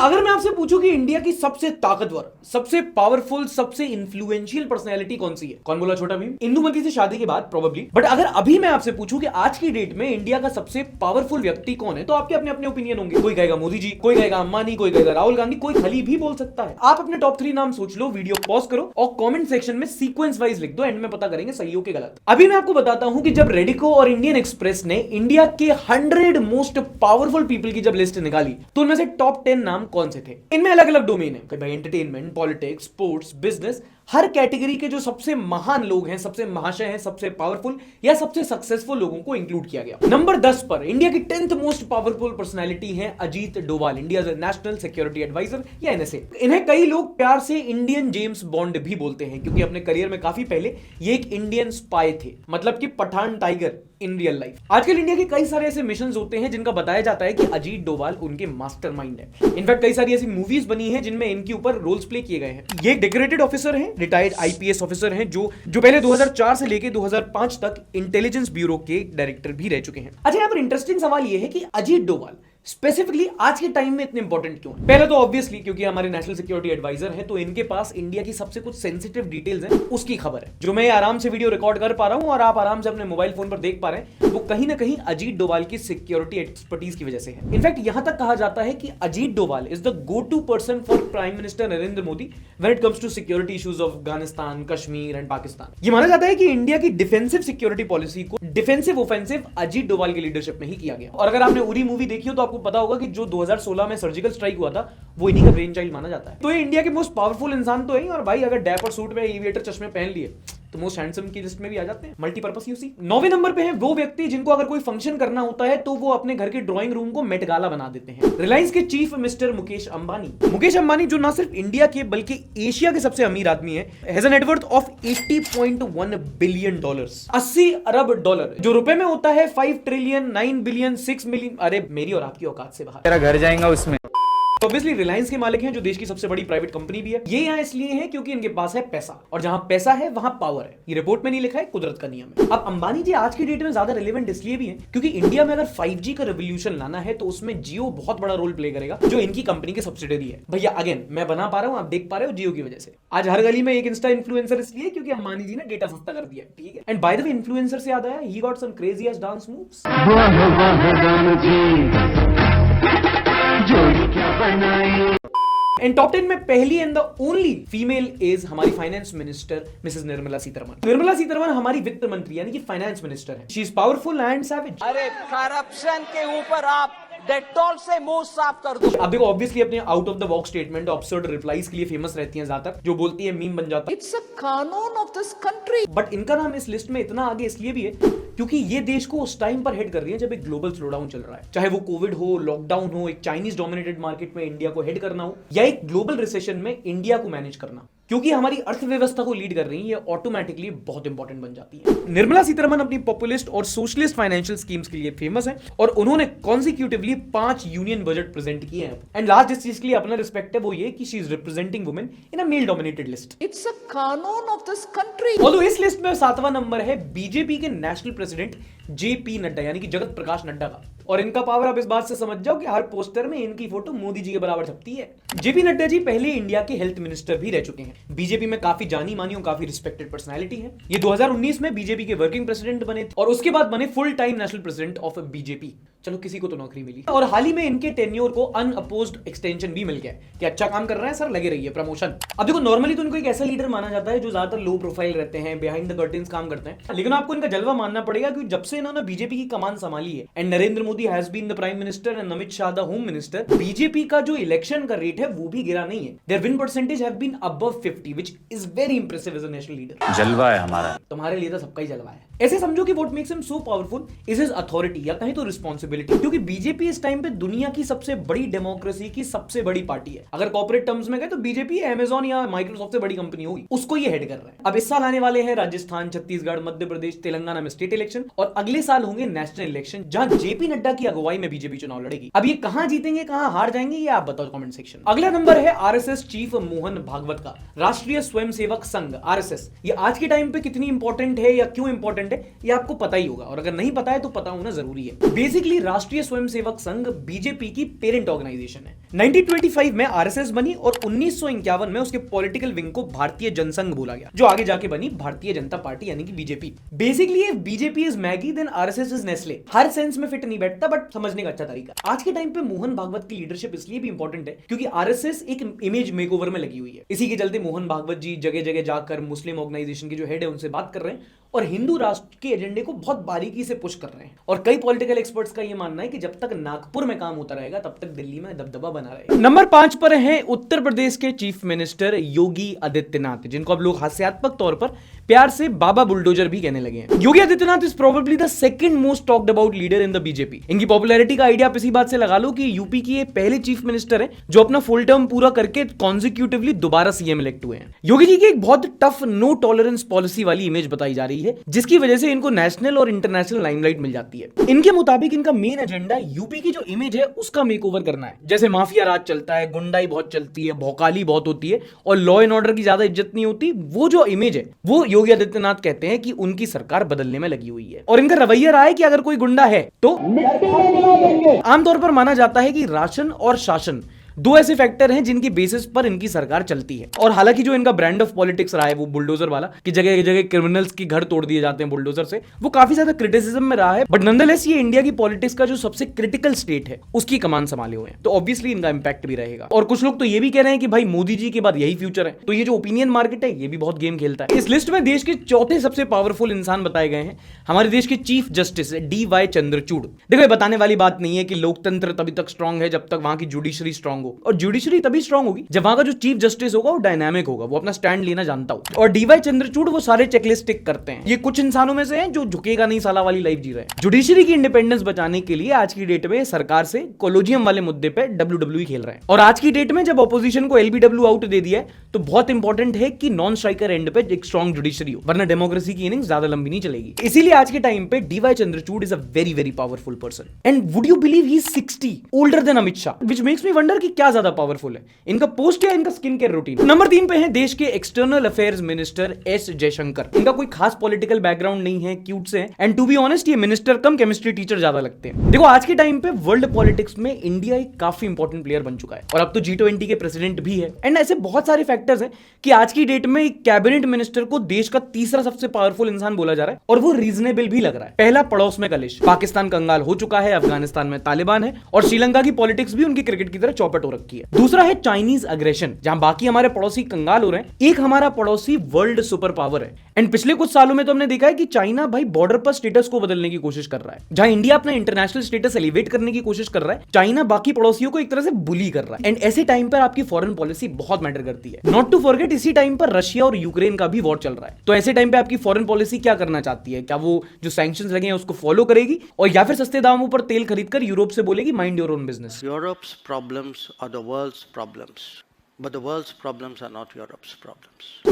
अगर मैं आपसे पूछूं कि इंडिया की सबसे ताकतवर, सबसे पावरफुल, सबसे इन्फ्लुएंशियल पर्सनैलिटी कौन सी है? कौन बोला? छोटा भीम। इंदुमती से शादी के बाद प्रोबेबली। बट अगर अभी मैं आपसे पूछूं कि आज की डेट में इंडिया का सबसे पावरफुल व्यक्ति कौन है, तो आपके अपने अपने ओपिनियन होंगे। कोई कहेगा मोदी जी, कोई कहेगा अंबानी, कोई कहेगा राहुल गांधी, कोई खली भी बोल सकता है। आप अपने टॉप 3 नाम सोच लो, वीडियो पॉज करो और कमेंट सेक्शन में सीक्वेंस वाइज लिख दो। एंड में पता करेंगे सही हो कि गलत। अभी मैं आपको बताता हूं कि जब रेडिको और इंडियन एक्सप्रेस ने इंडिया के 100 मोस्ट पावरफुल पीपल की जब लिस्ट निकाली, तो उनमें से टॉप 10 नाम कौन से थे? इनमें अलग अलग डोमेन है, भाई एंटरटेनमेंट, पॉलिटिक्स, स्पोर्ट्स, बिजनेस। हर कैटेगरी के जो सबसे महान लोग हैं, सबसे महाशय हैं, सबसे पावरफुल या सबसे सक्सेसफुल लोगों को इंक्लूड किया गया। नंबर 10 पर इंडिया की 10th मोस्ट पावरफुल पर्सनालिटी है Ajit Doval, India national security adviser या एनएसए। इन्हें कई लोग प्यार से इंडियन जेम्स बॉन्ड भी बोलते हैं, क्योंकि अपने करियर में काफी पहले ये एक इंडियन स्पाई थे, मतलब कि Pathaan Tiger in real life. आजकल इंडिया के कई सारे ऐसे मिशंस होते हैं जिनका बताया जाता है कि अजीत डोभाल उनके मास्टरमाइंड है। इनफैक्ट कई सारी ऐसी मूवीज बनी हैं जिनमें इनके ऊपर रोल्स प्ले किए गए हैं। ये एक डेकोरेटेड ऑफिसर हैं, रिटायर्ड आईपीएस ऑफिसर हैं, जो पहले 2004 से लेकर 2005 तक इंटेलिजेंस ब्यूरो के डायरेक्टर भी रह चुके हैं। अच्छा, यहाँ पर इंटरेस्टिंग सवाल यह है कि अजीत डोभाल स्पेसिफिकली आज के टाइम में इतने इंपॉर्टेंट क्यों है? पहले तो ऑब्वियसली क्योंकि हमारे नेशनल सिक्योरिटी एडवाइजर हैं, तो इनके पास इंडिया की सबसे कुछ सेंसिटिव डिटेल्स हैं, उसकी खबर है। जो मैं आराम से वीडियो रिकॉर्ड कर पा रहा हूं और आप आराम से अपने मोबाइल फोन पर देख पा रहे हैं, वो कहीं ना कहीं अजीत डोभाल की सिक्योरिटी एक्सपर्टीज की वजह से है। इनफैक्ट यहां तक कहा जाता है कि Ajit Doval is the go to person for prime minister Narendra Modi when it comes to security issues of Afghanistan, Kashmir and Pakistan. ये माना जाता है कि इंडिया की डिफेंसिव सिक्योरिटी पॉलिसी को डिफेंसिव ऑफेंसिव अजीत डोभाल की लीडरशिप में ही किया गया। और अगर आपने उरी मूवी देखी हो तो आपको पता होगा कि जो 2016 में सर्जिकल स्ट्राइक हुआ था, वो इन्हीं का ब्रेन चाइल्ड माना जाता है। तो ये इंडिया के मोस्ट पावरफुल इंसान तो है ही, और भाई अगर डैपर सूट में एविएटर चश्मे पहन लिए तो मोस्ट हैंडसम की लिस्ट में भी आ जाते हैं। Multipurpose UC. 9वें नंबर पे है वो व्यक्ति जिनको अगर कोई फंक्शन करना होता है तो वो अपने घर के ड्राइंग रूम को मेट गाला बना देते हैं। रिलायंस के चीफ मिस्टर मुकेश अंबानी। मुकेश अंबानी जो ना सिर्फ इंडिया के बल्कि एशिया के सबसे अमीर आदमी है, has a net worth of $80.1 billion, 80 Arab dollar, जो रुपए में होता है 5 ट्रिलियन, 9 बिलियन, 6 मिलियन। अरे मेरी और आपकी औकात से बाहर। तेरा घर जाएगा उसमें। ऑब्वियसली रिलायंस के मालिक हैं, जो देश की सबसे बड़ी प्राइवेट कंपनी भी है। ये यहाँ इसलिए है क्योंकि इनके पास है पैसा, और जहां पैसा है वहां पावर है। ये रिपोर्ट में नहीं लिखा है, कुदरत का नियम है। अब अंबानी जी आज की डेट में ज्यादा रिलेवेंट इसलिए भी है क्योंकि इंडिया में अगर 5G का रेवोल्यूशन लाना है तो उसमें जियो बहुत बड़ा रोल प्ले करेगा, जो इनकी कंपनी की सब्सिडरी है। भैया अगेन मैं बना पा रहा हूं, आप देख पा रहे हो, जियो की वजह से। आज हर गली में एक इंस्टा इन्फ्लुएंसर इसलिए क्योंकि अंबानी जी ने डेटा सस्ता कर दिया, ठीक है। And by the way, influencer से याद आया, he got some craziest dance moves. In top 10 में पहली and the only female is हमारी finance minister Mrs Nirmala Sitharaman. Nirmala Sitharaman हमारी वित्त मंत्री यानी कि फाइनेंस मिनिस्टर है। She is powerful and savage. अरे करप्शन के ऊपर आप डेटॉल से मुंह साफ कर दो। अब देखो, ऑब्वियसली अपने out of the box statement, absurd replies के लिए फेमस रहती हैं ज्यादातर, जो बोलती है मीम बन जाता है। इट्स अ कानून ऑफ दिस कंट्री। बट इनका नाम इस लिस्ट में इतना आगे इसलिए भी है क्योंकि ये देश को उस टाइम पर हेड कर रही है जब एक ग्लोबल स्लोडाउन चल रहा है। चाहे वो कोविड हो, लॉकडाउन हो, एक चाइनीज डोमिनेटेड मार्केट में इंडिया को हेड करना हो, या एक ग्लोबल रिसेशन में इंडिया को मैनेज करना, क्योंकि हमारी अर्थव्यवस्था को लीड कर रही है, ये ऑटोमेटिकली बहुत इंपॉर्टेंट बन जाती है। निर्मला सीतारमण अपनी पॉपुलिस्ट और सोशलिस्ट फाइनेंशियल स्कीम्स के लिए फेमस है, और उन्होंने कॉन्सिक्यूटिवली 5 यूनियन बजट प्रेजेंट किए हैं। एंड लास्ट जिस चीज के लिए अपना रिस्पेक्ट है वो ये कि she is representing women in a male dominated list. It's a कानून ऑफ दिस कंट्री। ऑल्दो इस लिस्ट में 7वां नंबर है बीजेपी के नेशनल प्रेसिडेंट जेपी नड्डा यानी कि जगत प्रकाश नड्डा का। और इनका पावर आप इस बात से समझ जाओ कि हर पोस्टर में इनकी फोटो मोदी जी के बराबर छपती है। जेपी नड्डा जी पहले इंडिया के हेल्थ मिनिस्टर भी रह चुके हैं। बीजेपी में काफी जानी मानी और काफी रिस्पेक्टेड पर्सनालिटी है। ये 2019 में बीजेपी के वर्किंग प्रेसिडेंट बने थे और उसके बाद बने full time national president of BJP. चलो किसी को तो नौकरी मिली। और हाल ही में इनके टेन्योर को अनअपोज्ड एक्सटेंशन भी मिल गया कि अच्छा काम कर रहे हैं सर, लगे रहिए, प्रमोशन। अब देखो, नॉर्मली तो इनको एक ऐसा लीडर माना जाता है जो ज्यादातर लो प्रोफाइल रहते हैं, बिहाइंड द कर्टेन्स काम करते हैं, लेकिन आपको इनका जलवा मानना पड़ेगा कि जब से इन्होंने बीजेपी की कमान संभाली है and Narendra Modi has been the prime minister and Amit Shah the home minister, BJP का जो इलेक्शन का रेट है वो भी गिरा नहीं है। Their win percentage have been above 50 which is very impressive as a national leader. जलवा है हमारा। तुम्हारे लिए तो सबका ही जलवा है। ऐसे समझो कि what makes him so powerful is his authority, या कहीं तो रिस्पांसिबिलिटी, क्योंकि बीजेपी इस टाइम पे दुनिया की सबसे बड़ी डेमोक्रेसी की सबसे बड़ी पार्टी है। अगर कॉर्पोरेट टर्म्स में गए तो बीजेपी अमेजॉन या माइक्रोसॉफ्ट से बड़ी कंपनी होगी, उसको ये हेड कर रहे हैं। अब इस साल आने वाले हैं राजस्थान, छत्तीसगढ़, मध्य प्रदेश, तेलंगाना में स्टेट इलेक्शन, और अगले साल होंगे नेशनल इलेक्शन जहां जेपी नड्डा की अगुवाई में बीजेपी चुनाव लड़ेगी। अब ये कहां जीतेंगे, कहां हार जाएंगे, ये आप बताओ कमेंट सेक्शन। अगला नंबर है आरएसएस चीफ मोहन भागवत का, राष्ट्रीय स्वयंसेवक संघ आरएसएस। ये आज के टाइम पे कितनी इंपॉर्टेंट है या क्यों इंपॉर्टेंट है इंपॉर्टेंट है ये आपको पता ही होगा, और अगर नहीं पता है तो पता होना जरूरी है। बेसिकली राष्ट्रीय स्वयंसेवक संघ बीजेपी की पेरेंट ऑर्गेनाइजेशन है। 1925 में आरएसएस बनी और 1951 में उसके पॉलिटिकल विंग को भारतीय जनसंघ बोला गया, जो आगे जाके बनी भारतीय जनता पार्टी यानी कि बीजेपी। बेसिकली ये BJP is Maggi then RSS is Nestle. हर सेंस में फिट नहीं बैठता बट समझने का अच्छा तरीका। आज के टाइम पे मोहन भागवत की लीडरशिप इसलिए भी इंपॉर्टेंट है क्योंकि आरएसएस एक इमेज मेकओवर में लगी हुई है। इसी के चलते मोहन भागवत जी जगह जगह जाकर मुस्लिम ऑर्गेनाइजेशन के जो हेड है उनसे बात कर रहे हैं और हिंदू राष्ट्र के एजेंडे को बहुत बारीकी से पुश कर रहे हैं। और कई पॉलिटिकल एक्सपर्ट्स का यह मानना है कि जब तक नागपुर में काम होता रहेगा तब तक दिल्ली में दबदबा बना रहेगा। नंबर 5 पर है उत्तर प्रदेश के चीफ मिनिस्टर योगी आदित्यनाथ, जिनको अब लोग हास्यात्मक तौर पर प्यार से बाबा बुलडोजर भी कहने लगे हैं। Yogi Adityanath is probably the second most talked about leader in the BJP. इनकी पॉपुलैरिटी का आइडिया आप इसी बात से लगा लो कि यूपी की ये पहले चीफ मिनिस्टर है जो अपना फुल टर्म पूरा करके कॉन्जिक्यूटिवली दोबारा सीएम इलेक्ट हुए हैं। योगी जी की एक बहुत टफ नो टॉलरेंस पॉलिसी वाली इमेज बताई जा रही है, जिसकी वजह से इनको नेशनल और इंटरनेशनल लाइमलाइट मिल जाती है। इनके मुताबिक इनका मेन एजेंडा यूपी की जो इमेज है उसका मेकओवर करना है। जैसे माफिया राज चलता है, गुंडाई बहुत चलती है, भौकाली बहुत होती है और लॉ एंड ऑर्डर की ज्यादा इज्जत नहीं होती, वो जो इमेज है वो योगी आदित्यनाथ कहते हैं कि उनकी सरकार बदलने में लगी हुई है। और इनका रवैया रहा है कि अगर कोई गुंडा है तो आमतौर पर माना जाता है कि राशन और शासन दो ऐसे फैक्टर हैं जिनकी बेसिस पर इनकी सरकार चलती है। और हालांकि जो इनका ब्रांड ऑफ पॉलिटिक्स रहा है वो बुलडोजर वाला कि जगह जगह क्रिमिनल्स की घर तोड़ दिए जाते हैं बुलडोजर से, वो काफी ज्यादा क्रिटिसिज्म में रहा है। बट नॉनदलेस ये इंडिया की पॉलिटिक्स का जो सबसे क्रिटिकल स्टेट है उसकी कमान संभाले हुए हैं, तो ऑब्वियसली इनका इंपैक्ट भी रहेगा। और कुछ लोग तो ये भी कह रहे हैं कि भाई मोदी जी के बाद यही फ्यूचर है, तो ये जो ओपिनियन मार्केट है ये भी बहुत गेम खेलता है। इस लिस्ट में देश के चौथे सबसे पावरफुल इंसान बताए गए हैं हमारे देश के चीफ जस्टिस DY चंद्रचूड़। देखो बताने वाली बात नहीं है कि लोकतंत्र तभी तक स्ट्रांग है जब तक वहां की जुडिशरी स्ट्रांग हो, और जुडिशरी तभी स्ट्रांग होगी जब वहां का जो चीफ जस्टिस होगा वो डायनामिक होगा, वो अपना स्टैंड लेना जानता हो। और DY चंद्रचूड़ वो सारे चेकलिस्ट टिक करते हैं। ये कुछ इंसानों में से हैं जो झुकेगा नहीं साला वाली लाइफ जी रहे हैं। जुडिशरी की इंडिपेंडेंस बचाने के लिए आज की डेट में सरकार से कोलोजियम वाले मुद्दे पे WWE खेल रहे हैं। और आज की डेट में जब ऑपोजिशन को LBW आउट दे दिया है तो बहुत इंपॉर्टेंट है कि नॉन स्ट्राइकर एंड पे एक स्ट्रांग जुडिशरी हो, वरना डेमोक्रेसी की इनिंग्स ज्यादा लंबी नहीं चलेगी। इसीलिए आज के टाइम पे DY Chandrachud is a very very powerful person. And would you believe he is 60 older than Amit Shah, which makes me wonder कि क्या ज्यादा पावरफुल है, इनका पोस्ट या इनका स्किन केयर रूटीन। नंबर 3 पे है देश के external affairs minister S Jaishankar. इनका कोई खास पॉलिटिकल बैकग्राउंड नहीं है, क्यूट से हैं, एंड टू बी ऑनेस्ट ये मिनिस्टर कम केमिस्ट्री टीचर ज्यादा लगते हैं। देखो आज के टाइम पे वर्ल्ड पॉलिटिक्स में इंडिया एक काफी इंपॉर्टेंट प्लेयर बन चुका है और अब तो G20 के प्रेसिडेंट भी है। एंड ऐसे बहुत सारे फैक्टर्स हैं कि आज की डेट में एक कैबिनेट मिनिस्टर को देश का तीसरा सबसे पावरफुल इंसान बोला जा रहा है और वो रीजनेबल भी लग रहा है। पहला पड़ोस में कलिश, पाकिस्तान कंगाल हो चुका है, अफगानिस्तान में तालिबान है और श्रीलंका की पॉलिटिक्स भी उनकी क्रिकेट की तरह चौपट हो रखी है। दूसरा है चाइनीज अग्रेशन, जहां बाकी हमारे पड़ोसी कंगाल हो रहे हैं, एक हमारा पड़ोसी वर्ल्ड सुपर पावर है। एंड पिछले कुछ सालों में तो हमने देखा है कि चाइना भाई बॉर्डर पर स्टेटस को बदलने की कोशिश कर रहा है। जहां इंडिया अपना इंटरनेशनल स्टेटस एलिवेट करने की कोशिश कर रहा है, चाइना बाकी पड़ोसियों को एक तरह से बुली कर रहा है। एंड ऐसे टाइम पर आपकी फॉरेन पॉलिसी बहुत मैटर करती है। नॉट टू फॉरगेट इसी टाइम पर रशिया और यूक्रेन का भी वॉर चल रहा है, तो ऐसे टाइम पे आपकी फॉरेन पॉलिसी क्या करना चाहती है? क्या वो जो सैंक्शंस लगे हैं उसको फॉलो करेगी और या फिर सस्ते दामों पर तेल खरीदकर यूरोप से बोलेगी mind your own business? Europe's problems are the world's problems, but the world's problems are not Europe's problems.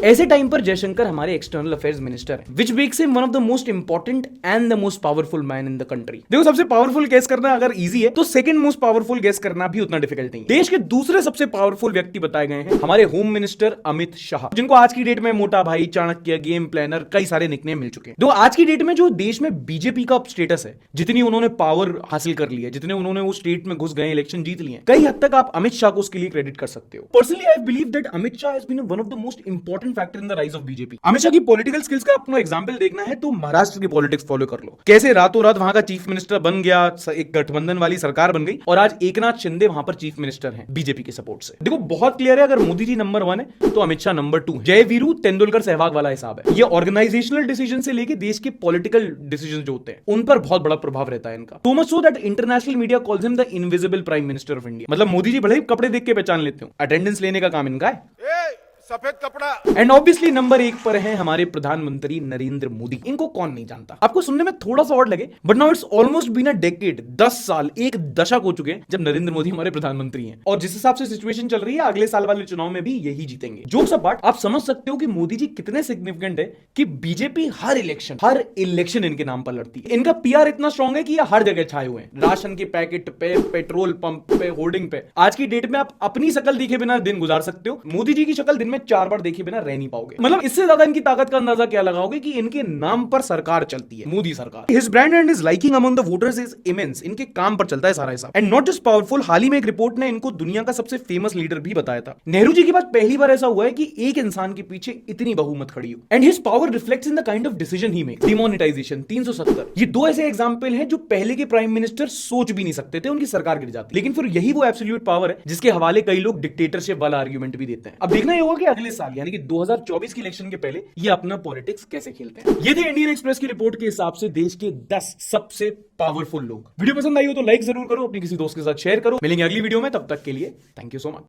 ऐसे टाइम पर जयशंकर हमारे एक्सटर्नल अफेयर्स मिनिस्टर हैं, which makes him one of the most important and the most powerful man in the country. देखो सबसे powerful guess करना अगर easy है तो सेकंड मोस्ट पावरफुल गेस करना भी उतना डिफिकल्ट नहीं है। देश के दूसरे सबसे पावरफुल व्यक्ति बताए गए हैं हमारे होम मिनिस्टर अमित शाह, जिनको आज की डेट में मोटा भाई, चाणक्य, गेम प्लानर, कई सारे निकनेम मिल चुके हैं। देखो आज की डेट में जो देश में बीजेपी का स्टेटस है, जितनी उन्होंने पावर हासिल कर ली है, जितने उन्होंने वो स्टेट में घुस गए, इलेक्शन जीत लिए, कई हद तक आप अमित शाह को उसके लिए क्रेडिट कर सकते हो। Personally I believe that Amit Shah has been one of the most important factor in the rise of BJP. Amit Shah की पॉलिटिकल स्किल्स का आपको एग्जांपल देखना है तो महाराष्ट्र की पॉलिटिक्स फॉलो कर लो, कैसे रातों रात वहां का चीफ मिनिस्टर बन गया, एक गठबंधन वाली सरकार बन गई और आज एकनाथ शिंदे वहां पर चीफ मिनिस्टर हैं बीजेपी के सपोर्ट से। देखो बहुत क्लियर है, अगर मोदी जी नंबर 1 है तो अमित शाह नंबर 2 है। जय वीरू तेंदुलकर सहवाग वाला हिसाब है। ये ऑर्गेनाइजेशनल डिसीजन से लेके देश के पॉलिटिकल डिसीजन जो होते हैं उन पर बहुत बड़ा प्रभाव रहता है इनका। So much so that international media calls him the invisible prime minister of India. मतलब मोदी जी बड़े ही कपड़े देख के पहचान लेते हो, अटेंडेंस लेने का काम इनका है। सफेद कपड़ा। एंड ऑब्वियसली नंबर 1 पर है हमारे प्रधानमंत्री नरेंद्र मोदी। इनको कौन नहीं जानता? आपको सुनने में थोड़ा सा ऑड लगे but now it's almost been a decade, 10 साल, एक दशक हो चुके हैं जब नरेंद्र मोदी हमारे प्रधानमंत्री हैं और जिस हिसाब से सिचुएशन चल रही है अगले साल वाले चुनाव में भी यही जीतेंगे। जोक्स अपार्ट, आप समझ सकते हो कि मोदी जी कितने सिग्निफिकेंट है कि बीजेपी हर इलेक्शन इनके नाम पर लड़ती है। इनका PR इतना स्ट्रॉन्ग है कि ये हर जगह छाए हुए हैं, राशन के पैकेट पे, पेट्रोल पंप पे, होर्डिंग पे। आज की डेट में आप अपनी शक्ल दिखे बिना दिन गुजार सकते हो, मोदी जी की शक्ल दिन में में 4 बार देखे बिना रह नहीं पाओगे। मतलब इससे ज्यादा इनकी ताकत का अंदाजा क्या लगाओगे कि इनके नाम पर सरकार चलती है, मोदी सरकार। His brand and his liking among the voters is immense. इनके काम पर चलता है सारा हिसाब। एंड नॉट जस्ट पावरफुल, हाल ही में एक रिपोर्ट ने इनको दुनिया का सबसे फेमस लीडर भी बताया था। नेहरू जी के बाद पहली बार ऐसा हुआ है कि एक इंसान के पीछे इतनी बहुमत खड़ी हो। And his power reflects in the kind of decision he make. Demonetisation 370, ये दो ऐसे एग्जांपल हैं जो पहले के प्राइम मिनिस्टर सोच भी नहीं सकते थे, उनकी सरकार गिर जाती। लेकिन फिर यही वो एब्सोल्यूट पावर है जिसके हवाले कई लोग डिक्टेटरशिप वाला आर्गुमेंट भी देते हैं। अब देखना ये होगा कि अगले साल यानी कि 2024 के इलेक्शन के पहले ये अपना पॉलिटिक्स कैसे खेलते हैं। ये थे इंडियन एक्सप्रेस की रिपोर्ट के हिसाब से देश के 10 सबसे पावरफुल लोग। वीडियो पसंद आई हो तो लाइक जरूर करो, अपने किसी दोस्त के साथ शेयर करो। मिलेंगे अगली वीडियो में, तब तक के लिए थैंक यू सो मच।